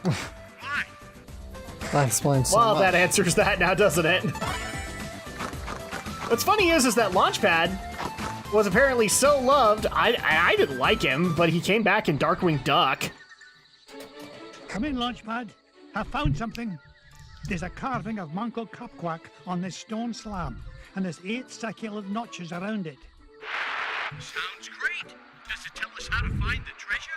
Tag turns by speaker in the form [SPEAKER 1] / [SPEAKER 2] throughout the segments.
[SPEAKER 1] Why?
[SPEAKER 2] That explains so
[SPEAKER 3] Well,
[SPEAKER 2] much.
[SPEAKER 3] that answers that now, doesn't it? What's funny is that Launchpad was apparently so loved. I didn't like him, but he came back in Darkwing Duck.
[SPEAKER 4] Come in, Launchpad. I found something. There's a carving of Manco Capquack on this stone slab, and there's 8 succulent notches around it.
[SPEAKER 1] Sounds great. Does it tell us how to find the treasure?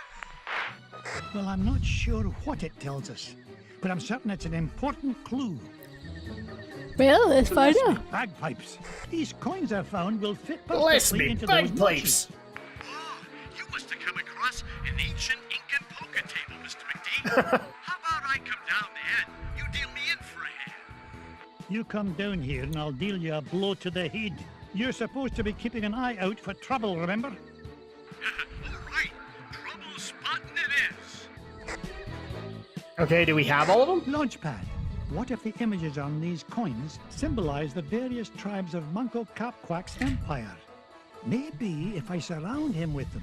[SPEAKER 4] Well, I'm not sure what it tells us, but I'm certain it's an important clue.
[SPEAKER 5] Well, let's find
[SPEAKER 4] Bless me,
[SPEAKER 5] out.
[SPEAKER 4] bagpipes. These coins I found will fit
[SPEAKER 3] Bless
[SPEAKER 4] perfectly
[SPEAKER 3] me,
[SPEAKER 4] into those
[SPEAKER 3] bagpipes.
[SPEAKER 4] notches.
[SPEAKER 1] Oh, you must have come across an ancient Incan poker table, Mr. McD. How about I come down there and you deal me in for a hand?
[SPEAKER 4] You come down here and I'll deal you a blow to the head. You're supposed to be keeping an eye out for trouble, remember?
[SPEAKER 1] All right. Trouble spotting it is.
[SPEAKER 3] Okay, do we have all of them?
[SPEAKER 4] Launchpad. What if the images on these coins symbolize the various tribes of Manco Capquack's empire? Maybe if I surround him with them.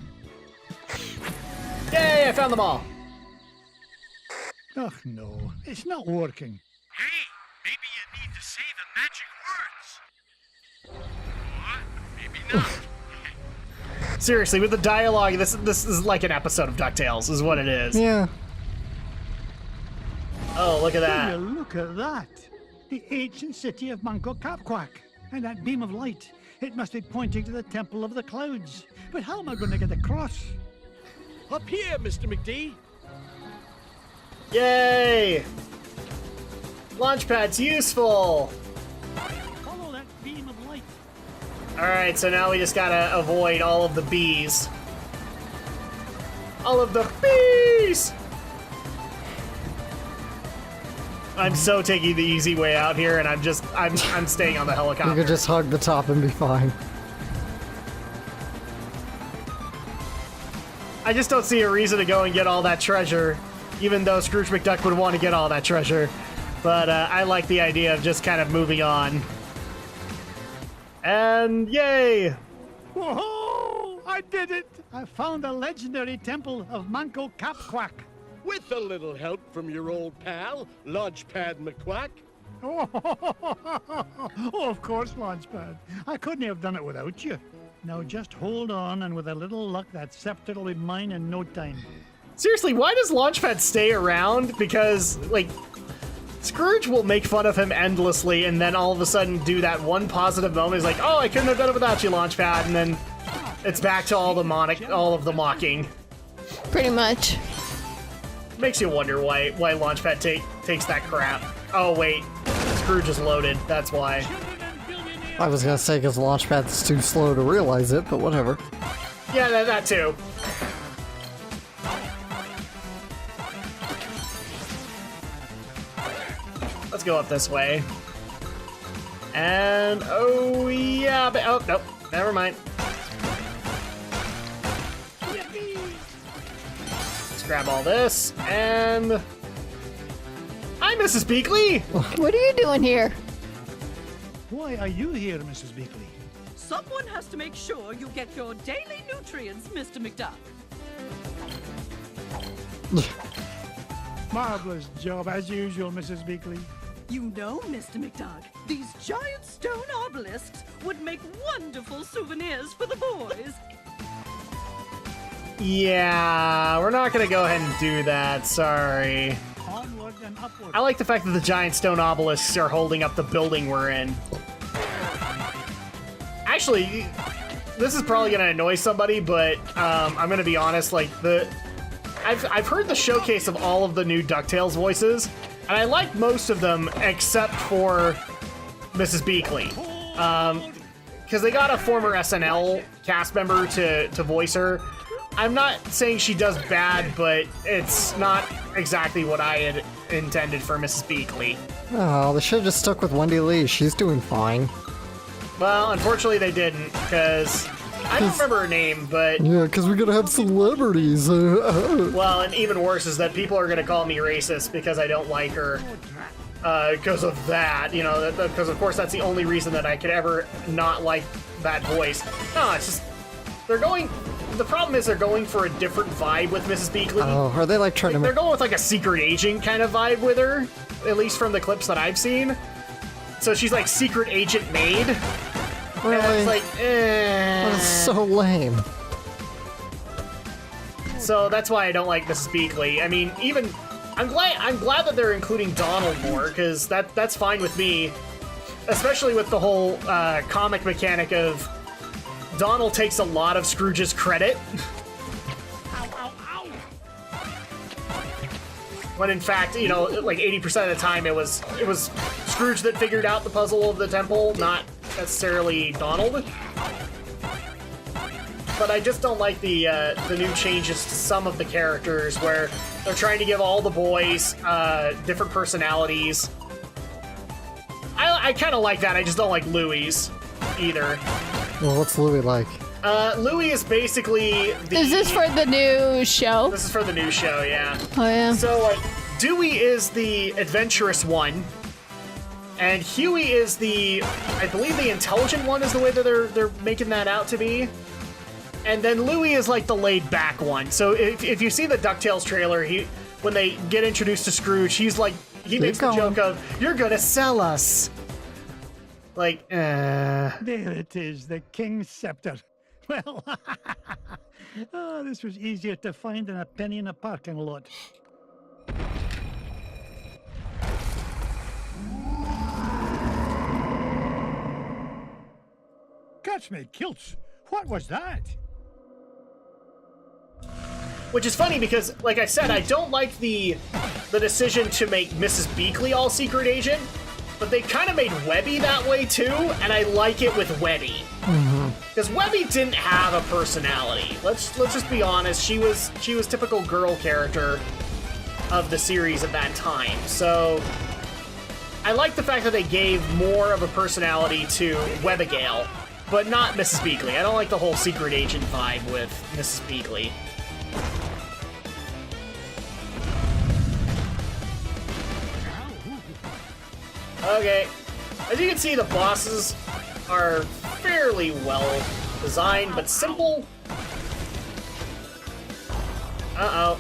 [SPEAKER 3] Yay, I found them all.
[SPEAKER 4] Oh no, it's not working.
[SPEAKER 1] Hey, maybe you need to say the magic words. Or maybe not.
[SPEAKER 3] Seriously, with the dialogue, this is like an episode of DuckTales, is what it is.
[SPEAKER 2] Yeah.
[SPEAKER 3] Oh, look at
[SPEAKER 4] Will
[SPEAKER 3] that.
[SPEAKER 4] you look at that? The ancient city of Manco Capquack. And that beam of light. It must be pointing to the Temple of the Clouds. But how am I going to get across?
[SPEAKER 6] Up here, Mr. McD.
[SPEAKER 3] Yay! Launchpad's useful.
[SPEAKER 4] Follow that beam of light.
[SPEAKER 3] Alright, so now we just gotta avoid all of the bees. All of the bees! I'm so taking the easy way out here, and I'm staying on the
[SPEAKER 2] You
[SPEAKER 3] helicopter.
[SPEAKER 2] could just hug the top and be fine.
[SPEAKER 3] I just don't see a reason to go and get all that treasure, even though Scrooge McDuck would want to get all that treasure. But I like the idea of just kind of moving on. And yay!
[SPEAKER 4] Whoa! I did it! I found the legendary temple of Manco Capquack.
[SPEAKER 6] With a little help from your old pal, Launchpad McQuack.
[SPEAKER 4] Oh, of course, Launchpad. I couldn't have done it without you. Now just hold on, and with a little luck, that scepter will be mine in no time.
[SPEAKER 3] Seriously, why does Launchpad stay around? Because, like, Scrooge will make fun of him endlessly, and then all of a sudden do that one positive moment. He's like, "Oh, I couldn't have done it without you, Launchpad," and then it's back to all of the mocking.
[SPEAKER 5] Pretty much.
[SPEAKER 3] Makes you wonder why Launchpad takes that crap. Oh wait, Scrooge is loaded. That's why.
[SPEAKER 2] I was gonna say because Launchpad's too slow to realize it, but whatever.
[SPEAKER 3] Yeah, that too. Let's go up this way. And oh yeah, but, oh nope, never mind. Let's grab all this and hi, Mrs. Beakley.
[SPEAKER 5] What are you doing here?
[SPEAKER 4] Why are you here, Mrs. Beakley?
[SPEAKER 7] Someone has to make sure you get your daily nutrients, Mr. McDuck.
[SPEAKER 4] Marvelous job, as usual, Mrs. Beakley.
[SPEAKER 7] You know, Mr. McDuck, these giant stone obelisks would make wonderful souvenirs for the boys.
[SPEAKER 3] Yeah, we're not gonna go ahead and do that. Sorry.
[SPEAKER 4] Onward and upward.
[SPEAKER 3] I like the fact that the giant stone obelisks are holding up the building we're in. Actually, this is probably gonna annoy somebody, but I'm gonna be honest. Like I've heard the showcase of all of the new DuckTales voices, and I like most of them except for Mrs. Beakley, because they got a former SNL cast member to voice her. I'm not saying she does bad, but it's not exactly what I had intended for Mrs. Beakley.
[SPEAKER 2] Oh, they should have just stuck with Wendy Lee. She's doing fine.
[SPEAKER 3] Well, unfortunately they didn't, because I don't remember her name, but...
[SPEAKER 2] Yeah, because we're gonna have celebrities.
[SPEAKER 3] Well, and even worse is that people are going to call me racist because I don't like her. Because of that, you know, because of course that's the only reason that I could ever not like that voice. No, it's just... They're going the problem is they're going for a different vibe with Mrs. Beakley.
[SPEAKER 2] Oh, are they like trying to
[SPEAKER 3] They're
[SPEAKER 2] make...
[SPEAKER 3] going with like a secret agent kind of vibe with her, at least from the clips that I've seen. So she's like secret agent maid.
[SPEAKER 2] Really?
[SPEAKER 3] And it's like,
[SPEAKER 2] That's so lame.
[SPEAKER 3] So that's why I don't like Mrs. Beakley. I mean, even I'm glad that they're including Donald more, because that's fine with me. Especially with the whole comic mechanic of Donald takes a lot of Scrooge's credit. When in fact, you know, like 80% of the time it was Scrooge that figured out the puzzle of the temple, not necessarily Donald. But I just don't like the new changes to some of the characters where they're trying to give all the boys different personalities. I kind of like that. I just don't like Louie's either.
[SPEAKER 2] Well, what's Louie like?
[SPEAKER 3] Louie is basically the...
[SPEAKER 5] Is this for the new show?
[SPEAKER 3] This is for the new show, yeah.
[SPEAKER 5] Oh, yeah.
[SPEAKER 3] So, like, Dewey is the adventurous one, and Huey is the, I believe the intelligent one is the way that they're making that out to be. And then Louie is like the laid-back one. So if you see the DuckTales trailer, when they get introduced to Scrooge, he's like, he makes the joke of, "You're gonna sell us." Like,
[SPEAKER 4] There it is, the King's Scepter. Well, oh, this was easier to find than a penny in a parking lot. Catch me, kilts. What was that?
[SPEAKER 3] Which is funny because, like I said, I don't like the decision to make Mrs. Beakley all secret agent, but they kind of made Webby that way too, and I like it with Webby. Because Webby didn't have a personality. Let's just be honest. She was typical girl character of the series at that time. So I like the fact that they gave more of a personality to Webbigail, but not Mrs. Beakley. I don't like the whole secret agent vibe with Mrs. Beakley. Okay, as you can see, the bosses are fairly well designed, but simple. Uh-oh.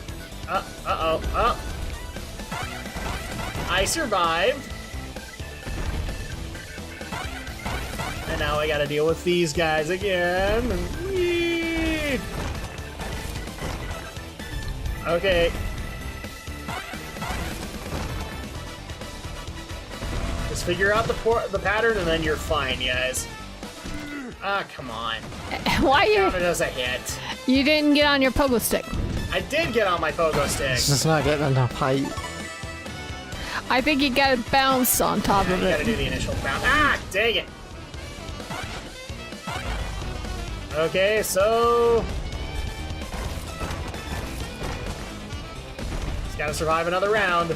[SPEAKER 3] I survived. And now I gotta deal with these guys again. Whee! Okay. Just figure out the pattern and then you're fine, guys. Ah, come on.
[SPEAKER 5] Why you?
[SPEAKER 3] Count it as a hit.
[SPEAKER 5] You didn't get on your pogo stick.
[SPEAKER 3] I did get on my pogo stick.
[SPEAKER 2] It's just not getting enough height.
[SPEAKER 5] I think you gotta bounce on top
[SPEAKER 3] You
[SPEAKER 5] of
[SPEAKER 3] gotta do
[SPEAKER 5] it.
[SPEAKER 3] the initial bounce. Ah, dang it. Okay, so... Just gotta survive another round.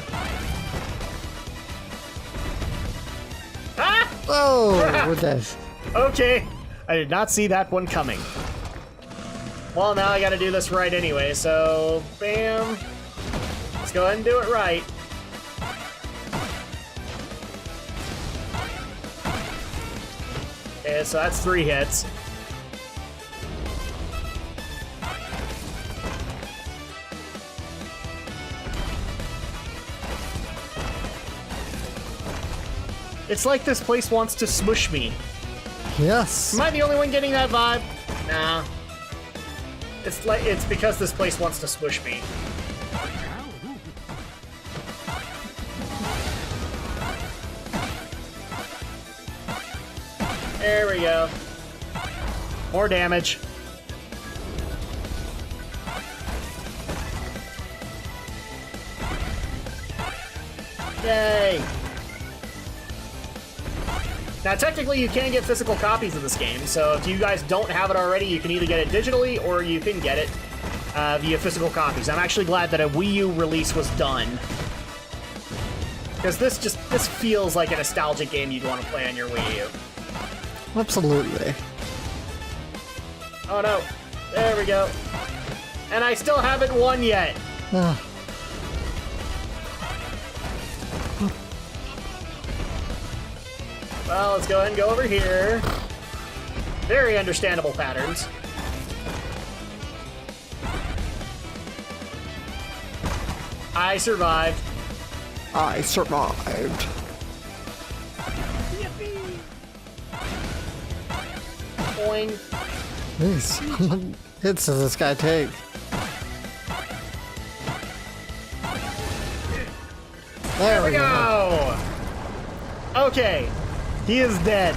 [SPEAKER 3] Ah!
[SPEAKER 2] Oh, we're dead.
[SPEAKER 3] Okay, I did not see that one coming. Well, now I gotta do this right anyway, so... Bam. Let's go ahead and do it right. Okay, so that's 3 hits. It's like this place wants to smush me.
[SPEAKER 2] Yes.
[SPEAKER 3] Am I the only one getting that vibe? Nah. It's because this place wants to smush me. There we go. More damage. Yay! Now, technically, you can get physical copies of this game, so if you guys don't have it already, you can either get it digitally or you can get it via physical copies. I'm actually glad that a Wii U release was done. Because this feels like a nostalgic game you'd want to play on your Wii U.
[SPEAKER 2] Absolutely.
[SPEAKER 3] Oh no. There we go. And I still haven't won yet.
[SPEAKER 2] Ah.
[SPEAKER 3] Well, let's go ahead and go over here. Very understandable patterns. I survived.
[SPEAKER 2] I survived.
[SPEAKER 3] Boing.
[SPEAKER 2] Jeez. How many hits does this guy take? There we go.
[SPEAKER 3] Go! Okay. He is dead.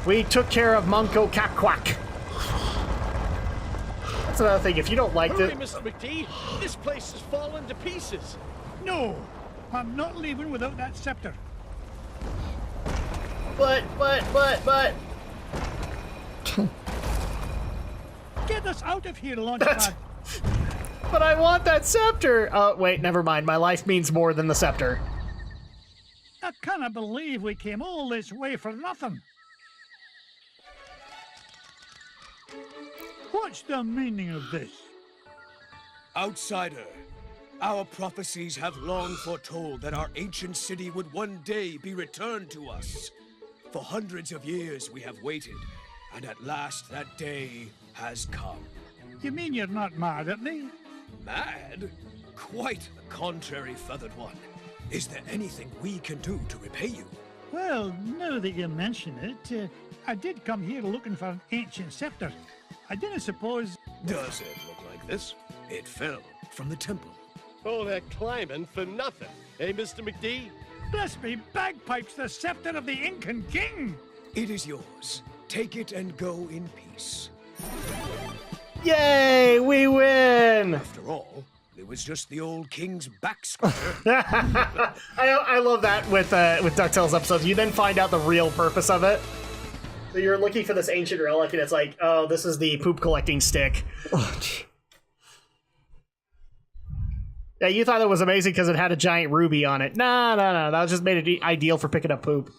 [SPEAKER 3] We took care of Manco Capquack. That's another thing. If you don't like
[SPEAKER 6] Hurry,
[SPEAKER 3] it,
[SPEAKER 6] Mr. McD. This place has fallen to pieces.
[SPEAKER 4] No, I'm not leaving without that scepter.
[SPEAKER 3] but.
[SPEAKER 4] Get us out of here, Launchpad.
[SPEAKER 3] But I want that scepter. Oh, wait, never mind. My life means more than the scepter.
[SPEAKER 4] I cannot believe we came all this way for nothing. What's the meaning of this?
[SPEAKER 8] Outsider, our prophecies have long foretold that our ancient city would one day be returned to us. For hundreds of years we have waited, and at last that day has come.
[SPEAKER 4] You mean you're not mad at me?
[SPEAKER 8] Mad? Quite the contrary, feathered one. Is there anything we can do to repay you?
[SPEAKER 4] Well, now that you mention it, I did come here looking for an ancient scepter. I didn't suppose...
[SPEAKER 8] Does it look like this? It fell from the temple.
[SPEAKER 6] All that climbing for nothing, eh, Mr. McD?
[SPEAKER 4] Bless me bagpipes, the scepter of the Incan king!
[SPEAKER 8] It is yours. Take it and go in peace.
[SPEAKER 3] Yay, we win!
[SPEAKER 8] After all, it was just the old king's back scratcher.
[SPEAKER 3] I love that with DuckTales episodes. You then find out the real purpose of it. So you're looking for this ancient relic, and it's like, oh, this is the poop collecting stick. Yeah, you thought it was amazing because it had a giant ruby on it. No. That was just made it ideal for picking up poop.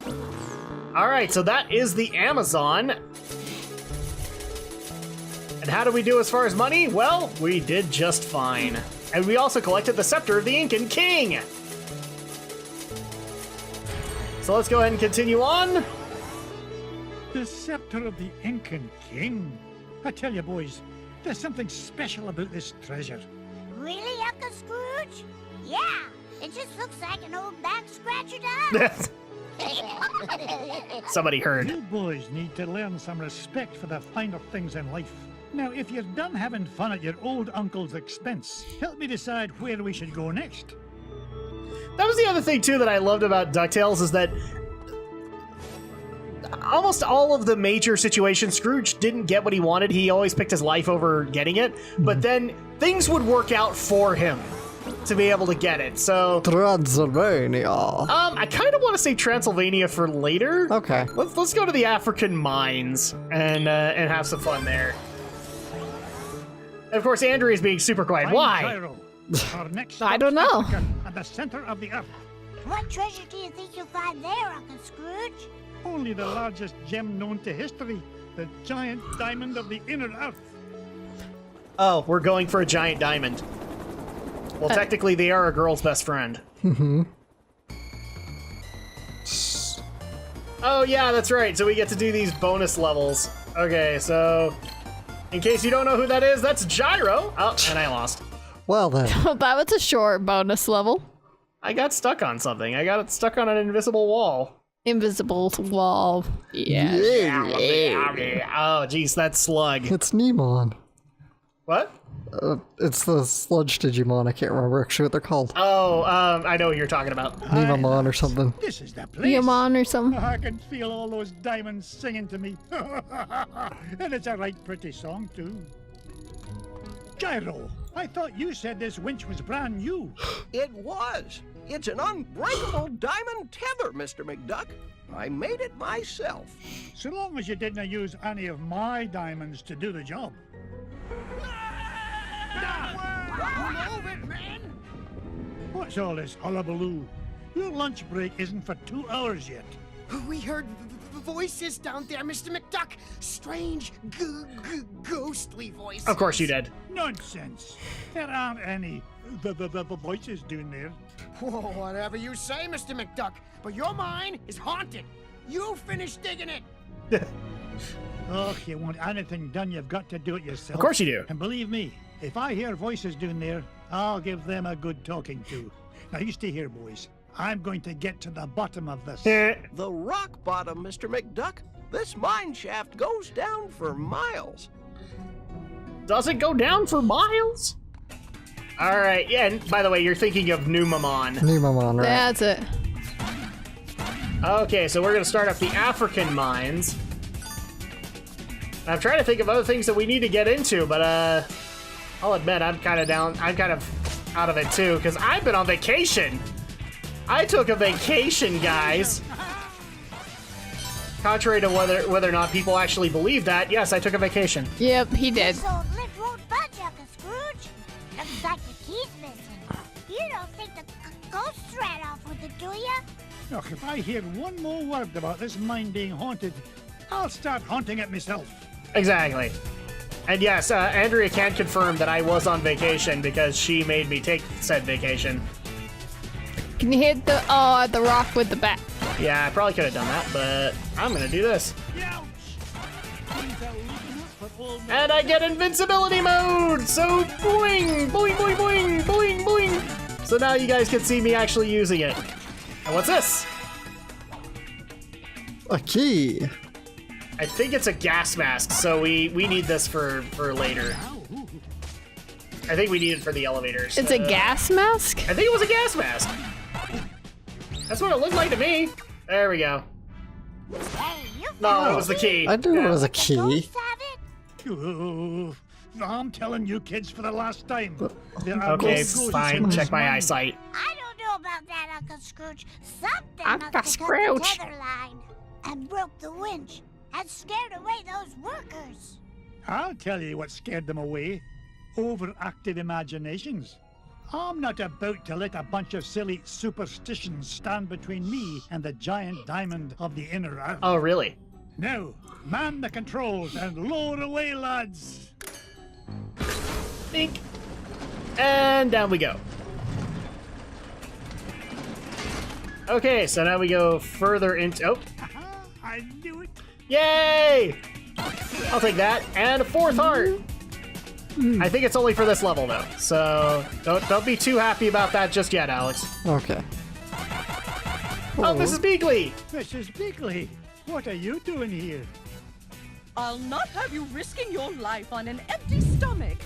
[SPEAKER 3] All right, so that is the Amazon. And how did we do as far as money? Well, we did just fine. And we also collected the Scepter of the Incan King. So let's go ahead and continue on.
[SPEAKER 4] The scepter of the Incan king. I tell you, boys, there's something special about this treasure.
[SPEAKER 9] Really, Uncle Scrooge? Yeah, it just looks like an old back scratcher to us.
[SPEAKER 3] Somebody heard.
[SPEAKER 4] You boys need to learn some respect for the finer things in life. Now, if you're done having fun at your old uncle's expense, help me decide where we should go next.
[SPEAKER 3] That was the other thing, too, that I loved about DuckTales is that almost all of the major situations, Scrooge didn't get what he wanted. He always picked his life over getting it. But then things would work out for him to be able to get it. So
[SPEAKER 2] Transylvania.
[SPEAKER 3] I kind of want to say Transylvania for later.
[SPEAKER 2] Okay.
[SPEAKER 3] Let's go to the African mines and have some fun there. And of course, Andrea is being super quiet.
[SPEAKER 4] Find
[SPEAKER 3] Why?
[SPEAKER 4] Gyro, our next
[SPEAKER 5] I don't know.
[SPEAKER 4] Africa, at the center of the earth.
[SPEAKER 9] What treasure do you think you'll find there, Uncle Scrooge?
[SPEAKER 4] Only the largest gem known to history, the giant diamond of the inner earth.
[SPEAKER 3] Oh, we're going for a giant diamond. Well, technically, they are a girl's best friend. Oh, yeah, that's right. So we get to do these bonus levels. Okay, so in case you don't know who that is, that's Gyro. Oh, and I lost.
[SPEAKER 2] Well then.
[SPEAKER 5] That was a short bonus level.
[SPEAKER 3] I got stuck on something. I got stuck on an invisible wall.
[SPEAKER 5] Invisible wall. Yeah.
[SPEAKER 3] Oh, geez, that slug.
[SPEAKER 2] It's Nemon.
[SPEAKER 3] What?
[SPEAKER 2] It's the sludge Digimon. I can't remember actually what they're called.
[SPEAKER 3] Oh, I know what you're talking about.
[SPEAKER 2] Nemamon or something.
[SPEAKER 4] This is the place.
[SPEAKER 5] Yamon or something.
[SPEAKER 4] I can feel all those diamonds singing to me. And it's a right pretty song, too. Gyro, I thought you said this winch was brand new.
[SPEAKER 10] It was. It's an unbreakable diamond tether, Mr. McDuck. I made it myself.
[SPEAKER 4] So long as you didn't use any of my diamonds to do the job.
[SPEAKER 10] Move it, man!
[SPEAKER 4] What's all this hullabaloo? Your lunch break isn't for 2 hours yet.
[SPEAKER 10] We heard voices down there, Mr. McDuck. Strange, ghostly voices.
[SPEAKER 3] Of course you did.
[SPEAKER 4] Nonsense. There aren't any the voices down there.
[SPEAKER 10] Whoa, whatever you say, Mr. McDuck, but your mine is haunted. You finish digging it.
[SPEAKER 4] Oh, if you want anything done, you've got to do it yourself.
[SPEAKER 3] Of course you do.
[SPEAKER 4] And believe me, if I hear voices down there, I'll give them a good talking to. Now you stay here, boys. I'm going to get to the bottom of this.
[SPEAKER 11] The rock bottom, Mr. McDuck. This mine shaft goes down for miles.
[SPEAKER 3] Does it go down for miles? All right, yeah, and by the way, you're thinking of Numamon.
[SPEAKER 2] Numamon, right?
[SPEAKER 5] That's it.
[SPEAKER 3] Okay, so we're gonna start up the African mines. I'm trying to think of other things that we need to get into, but I'll admit I'm kind of out of it too, because I've been on vacation. I took a vacation, guys. Contrary to whether or not people actually believe that, yes, I took a vacation.
[SPEAKER 5] Yep, he did.
[SPEAKER 9] This old lift won't budge, Uncle Scrooge. Looks like the key's missing. You don't think the ghosts ran off with it, do ya?
[SPEAKER 4] Look, if I hear one more word about this mine being haunted, I'll start haunting it myself.
[SPEAKER 3] Exactly. And yes, Andrea can confirm that I was on vacation because she made me take said vacation.
[SPEAKER 5] Can you hit the rock with the bat?
[SPEAKER 3] Yeah, I probably could have done that, but I'm gonna do this. And I get invincibility mode! So boing, boing, boing, boing, boing, boing! So now you guys can see me actually using it. And what's this?
[SPEAKER 2] A key.
[SPEAKER 3] I think it's a gas mask, so we need this for later. I think we need it for the elevators.
[SPEAKER 5] It's a gas mask?
[SPEAKER 3] I think it was a gas mask. That's what it looked like to me. There we go. No, it was the key.
[SPEAKER 2] I knew it was a key.
[SPEAKER 4] Oh, I'm telling you kids for the last time. There are
[SPEAKER 3] Okay,
[SPEAKER 4] ghosts
[SPEAKER 3] fine.
[SPEAKER 4] in this
[SPEAKER 3] Check my
[SPEAKER 4] mine.
[SPEAKER 3] eyesight.
[SPEAKER 9] I don't know about that, Uncle Scrooge. Something
[SPEAKER 5] Uncle
[SPEAKER 9] must have cut the
[SPEAKER 5] Scrooge.
[SPEAKER 9] tether line and broke the winch and scared away those workers.
[SPEAKER 4] I'll tell you what scared them away. Overactive imaginations. I'm not about to let a bunch of silly superstitions stand between me and the giant diamond of the inner earth.
[SPEAKER 3] Oh, really?
[SPEAKER 4] Now, man the controls and lower away, lads.
[SPEAKER 3] Think. And down we go. Okay, so now we go further into... Oh,
[SPEAKER 4] I knew it.
[SPEAKER 3] yay! I'll take that. And a fourth heart. I think it's only for this level, though. So don't be too happy about that just yet, Alex.
[SPEAKER 2] Okay.
[SPEAKER 3] Oh, Mrs. Beakley!
[SPEAKER 4] Mrs. Beakley, what are you doing here?
[SPEAKER 7] I'll not have you risking your life on an empty stomach.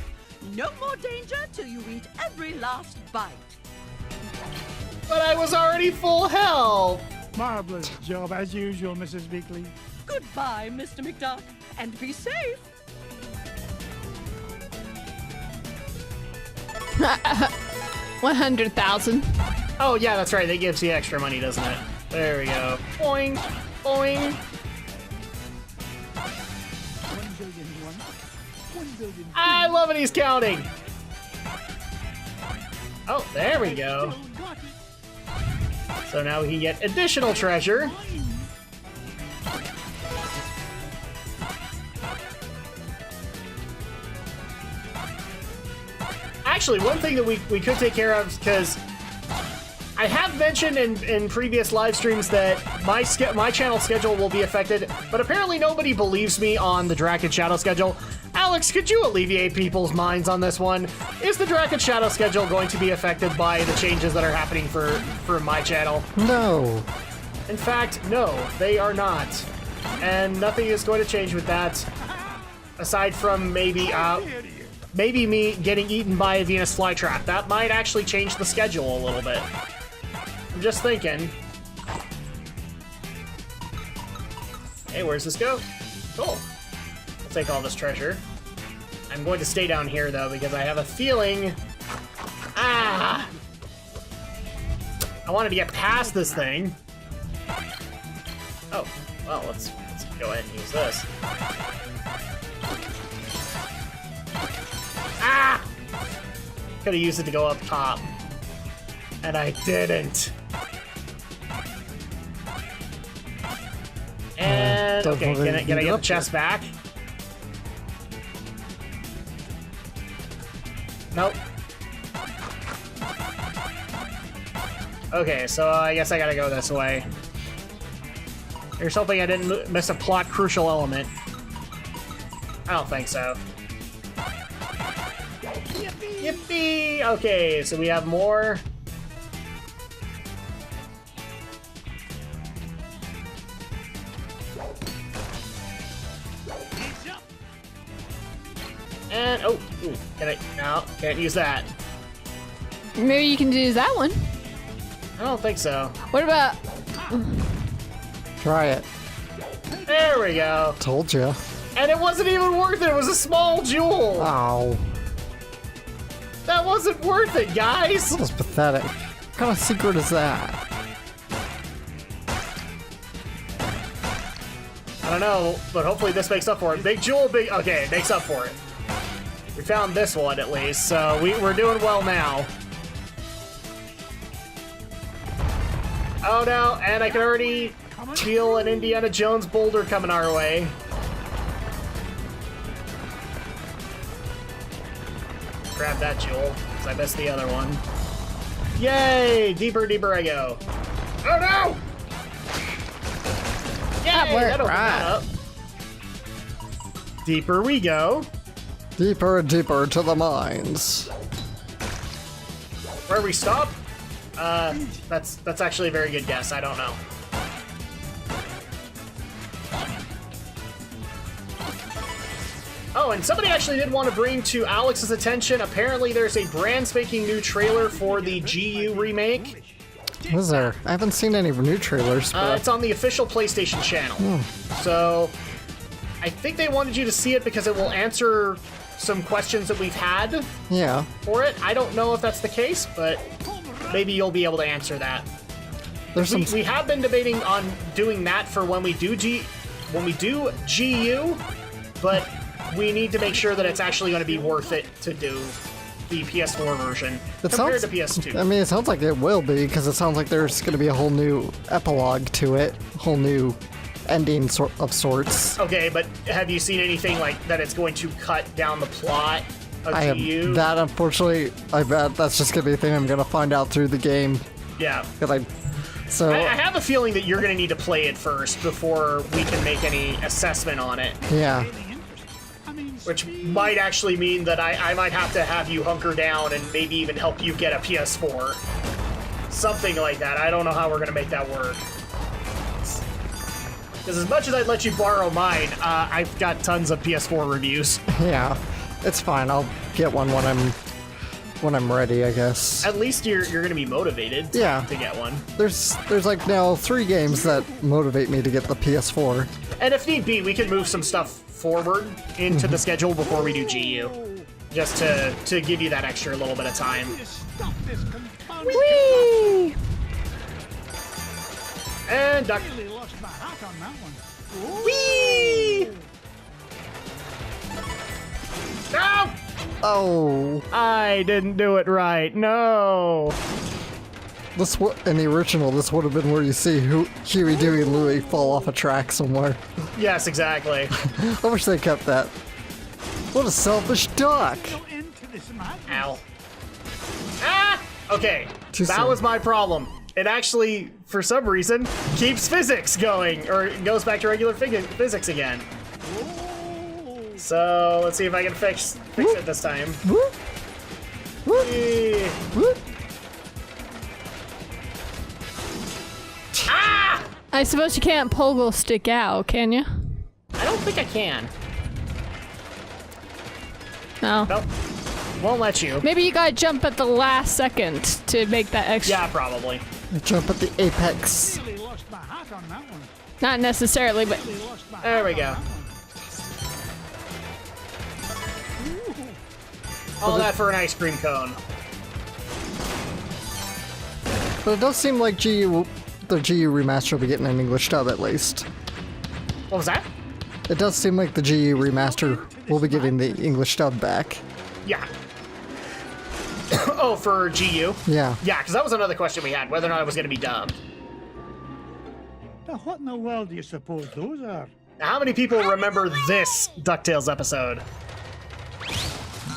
[SPEAKER 7] No more danger till you eat every last bite.
[SPEAKER 3] But I was already full health!
[SPEAKER 4] Marvelous job as usual, Mrs. Beakley.
[SPEAKER 7] Goodbye, Mr. McDuck, and be safe.
[SPEAKER 5] 100,000.
[SPEAKER 3] Oh, yeah, that's right. That gives you extra money, doesn't it? There we go. Boing, boing.
[SPEAKER 4] 1 billion one. 1 billion.
[SPEAKER 3] I love it, he's counting. Oh, there we go.
[SPEAKER 4] Still got it.
[SPEAKER 3] So now we can get additional treasure. Actually, one thing that we could take care of, because I have mentioned in previous live streams that my channel schedule will be affected, but apparently nobody believes me on the Drak and Shadow schedule. Alex, could you alleviate people's minds on this one? Is the Drak and Shadow schedule going to be affected by the changes that are happening for my channel?
[SPEAKER 2] No.
[SPEAKER 3] In fact, no, they are not. And nothing is going to change with that, aside from maybe me getting eaten by a Venus flytrap. That might actually change the schedule a little bit. I'm just thinking. Hey, where's this go? Cool. I'll take all this treasure. I'm going to stay down here, though, because I have a feeling... Ah! I wanted to get past this thing. Oh, well, let's go ahead and use this. Ah! Could have used it to go up top. And I didn't. And, okay, can I get the chest back? Nope. Okay, so I guess I gotta go this way. Here's hoping I didn't miss a plot crucial element. I don't think so. Yippee! Yay! Okay, so we have more. And, oh, ooh, can I, no, can't use that.
[SPEAKER 5] Maybe you can use that one.
[SPEAKER 3] I don't think so.
[SPEAKER 5] What about...
[SPEAKER 2] Try it.
[SPEAKER 3] There we go.
[SPEAKER 2] Told you.
[SPEAKER 3] And it wasn't even worth it. It was a small jewel.
[SPEAKER 2] Oh.
[SPEAKER 3] That wasn't worth it, guys.
[SPEAKER 2] That was pathetic. What kind of secret is that?
[SPEAKER 3] I don't know, but hopefully this makes up for it. Big jewel, big... Okay, it makes up for it. We found this one, at least, so we're doing well now. Oh, no, and I can already feel an Indiana Jones boulder coming our way. Grab that jewel, because I missed the other one. Yay! Deeper, deeper I go. Oh, no! Yay! That opened that up. Deeper we go.
[SPEAKER 2] Deeper and deeper to the mines.
[SPEAKER 3] Where we stop? That's actually a very good guess. I don't know. Oh, and somebody actually did want to bring to Alex's attention, apparently there's a brand spanking new trailer for the GU remake.
[SPEAKER 2] Is there? I haven't seen any new trailers. But...
[SPEAKER 3] it's on the official PlayStation channel. So, I think they wanted you to see it because it will answer some questions that we've had for it. I don't know if that's the case, but maybe you'll be able to answer that. We have been debating on doing that for when we do GU, but we need to make sure that it's actually going to be worth it to do the PS4 version compared to PS2.
[SPEAKER 2] I mean, it sounds like it will be, because it sounds like there's going to be a whole new epilogue to it, a whole new ending of sorts.
[SPEAKER 3] Okay, but have you seen anything like that it's going to cut down the plot of GU?
[SPEAKER 2] That, unfortunately, I bet that's just going to be a thing I'm going to find out through the game.
[SPEAKER 3] Yeah.
[SPEAKER 2] I
[SPEAKER 3] have a feeling that you're going to need to play it first before we can make any assessment on it.
[SPEAKER 2] Yeah.
[SPEAKER 3] Which might actually mean that I might have to have you hunker down and maybe even help you get a PS4. Something like that. I don't know how we're going to make that work. Because as much as I'd let you borrow mine, I've got tons of PS4 reviews.
[SPEAKER 2] Yeah, it's fine. I'll get one when I'm ready, I guess.
[SPEAKER 3] At least you're going to be motivated to get one.
[SPEAKER 2] There's like now 3 games that motivate me to get the PS4.
[SPEAKER 3] And if need be, we can move some stuff forward into the schedule before we do GU. Just to give you that extra little bit of time.
[SPEAKER 5] Whee!
[SPEAKER 3] And duck. Whee! No!
[SPEAKER 2] Oh.
[SPEAKER 3] I didn't do it right. No.
[SPEAKER 2] In the original, this would have been where you see Huey, Dewey, and Louie fall off a track somewhere.
[SPEAKER 3] Yes, exactly.
[SPEAKER 2] I wish they kept that. What a selfish duck!
[SPEAKER 3] Ow. Ah! Okay, that was my problem. It actually, for some reason, keeps physics going, or it goes back to regular physics again. So, let's see if I can fix it this time. Ah!
[SPEAKER 5] I suppose you can't pogo stick out, can you?
[SPEAKER 3] I don't think I can.
[SPEAKER 5] No.
[SPEAKER 3] Nope. Won't let you.
[SPEAKER 5] Maybe you gotta jump at the last second to make that extra.
[SPEAKER 3] Yeah, probably.
[SPEAKER 2] Jump at the apex.
[SPEAKER 5] Not necessarily, but...
[SPEAKER 3] There we go. All that for an ice cream cone.
[SPEAKER 2] But it does seem like the GU remaster will be getting an English dub at least.
[SPEAKER 3] What was that?
[SPEAKER 2] It does seem like the GU remaster will be getting the English dub back.
[SPEAKER 3] Yeah. Oh, for GU?
[SPEAKER 2] Yeah.
[SPEAKER 3] Yeah, because that was another question we had, whether or not it was going to be dubbed.
[SPEAKER 4] Now, what in the world do you suppose those are?
[SPEAKER 3] Now, how many people remember this DuckTales episode?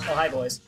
[SPEAKER 3] Oh, hi, boys.